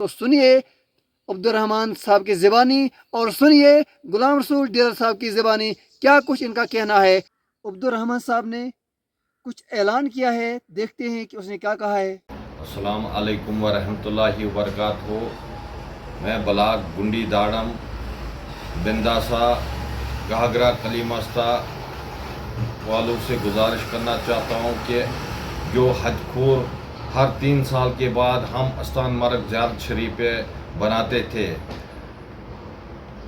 تو سنیے عبدالرحمان صاحب کی زبانی اور سنیے غلام رسول ڈیلر صاحب کی زبانی کیا کچھ ان کا کہنا ہے۔ عبدالرحمان صاحب نے کچھ اعلان کیا ہے، دیکھتے ہیں کہ اس نے کیا کہا ہے۔ السلام علیکم ورحمۃ اللہ وبرکاتہ۔ میں بلاک گنڈی داڑم بنداسا گھاگرا کلیمستہ والوں سے گزارش کرنا چاہتا ہوں کہ جو حج خور ہر 3 سال کے بعد ہم استان مرگ زیارت شریف بناتے تھے،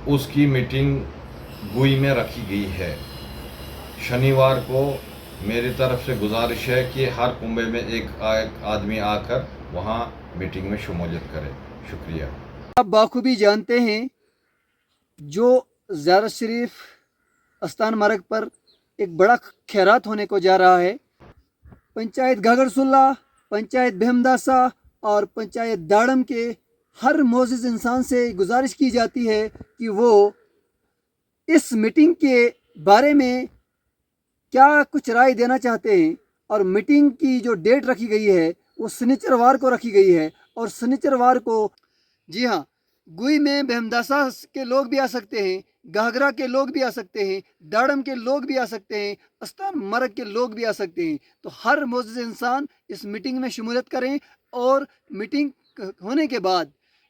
اس کی میٹنگ گوئی میں رکھی گئی ہے۔ شنیوار کو میری طرف سے گزارش ہے کہ ہر کنبے میں ایک آدمی آ کر وہاں میٹنگ میں شمولیت کرے۔ شکریہ۔ آپ بخوبی جانتے ہیں جو زیارت شریف استان مرگ پر ایک بڑا خیرات ہونے کو جا رہا ہے، پنچایت گھاگھر سلہ، پنچایت بہمداسا اور پنچایت داڑم کے ہر معزز انسان سے گزارش کی جاتی ہے کہ وہ اس میٹنگ کے بارے میں کیا کچھ رائے دینا چاہتے ہیں۔ اور میٹنگ کی جو ڈیٹ رکھی گئی ہے وہ سنیچر وار کو رکھی گئی ہے، اور سنیچر وار کو جی ہاں گوئی میں بہمداسا کے لوگ بھی آ سکتے ہیں، گھاگرا کے لوگ بھی آ سکتے ہیں، داڑم کے لوگ بھی آ سکتے ہیں، استان مرگ کے لوگ بھی آ سکتے ہیں۔ تو ہر معزز انسان اس میٹنگ میں شمولیت کریں، اور میٹنگ ہونے کے بعد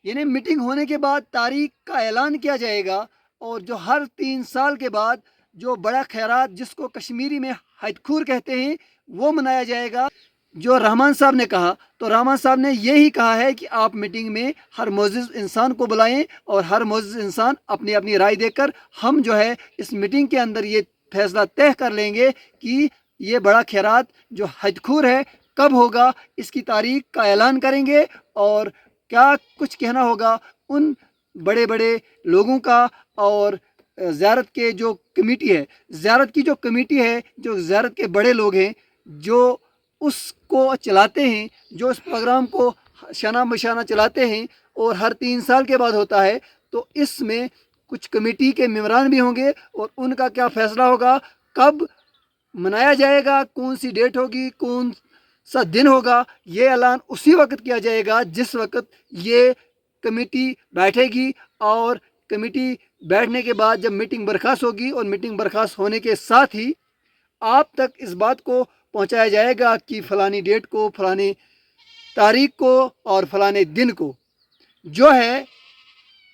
میٹنگ ہونے کے بعد تاریخ کا اعلان کیا جائے گا، اور جو ہر 3 سال کے بعد جو بڑا خیرات جس کو کشمیری میں حج خور کہتے ہیں وہ منایا جائے گا۔ جو رحمان صاحب نے کہا، تو رحمان صاحب نے یہی کہا ہے کہ آپ میٹنگ میں ہر معزز انسان کو بلائیں، اور ہر معزز انسان اپنی اپنی رائے دے کر ہم جو ہے اس میٹنگ کے اندر یہ فیصلہ طے کر لیں گے کہ یہ بڑا خیرات جو حج خور ہے کب ہوگا، اس کی تاریخ کا اعلان کریں گے، اور کیا کچھ کہنا ہوگا ان بڑے بڑے لوگوں کا۔ اور زیارت کے جو کمیٹی ہے، زیارت کی جو کمیٹی ہے، جو زیارت کے بڑے لوگ ہیں، جو اس کو چلاتے ہیں، جو اس پروگرام کو شانہ بشانہ چلاتے ہیں، اور ہر 3 سال کے بعد ہوتا ہے، تو اس میں کچھ کمیٹی کے ممبران بھی ہوں گے، اور ان کا کیا فیصلہ ہوگا، کب منایا جائے گا، کون سی ڈیٹ ہوگی، کون سا دن ہوگا، یہ اعلان اسی وقت کیا جائے گا جس وقت یہ کمیٹی بیٹھے گی۔ اور کمیٹی بیٹھنے کے بعد جب میٹنگ برخاست ہوگی، اور میٹنگ برخاست ہونے کے ساتھ ہی آپ تک اس بات کو پہنچایا جائے گا کہ فلانی ڈیٹ کو، فلانی تاریخ کو اور فلانے دن کو جو ہے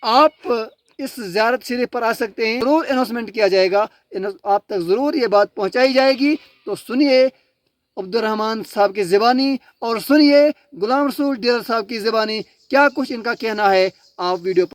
آپ اس زیارت شریف پر آ سکتے ہیں۔ ضرور اناؤنسمنٹ کیا جائے گا، آپ تک ضرور یہ بات پہنچائی جائے گی۔ تو سنیے عبدالرحمان صاحب کی زبانی اور سنیے غلام رسول ڈیلر صاحب کی زبانی کیا کچھ ان کا کہنا ہے۔ آپ ویڈیو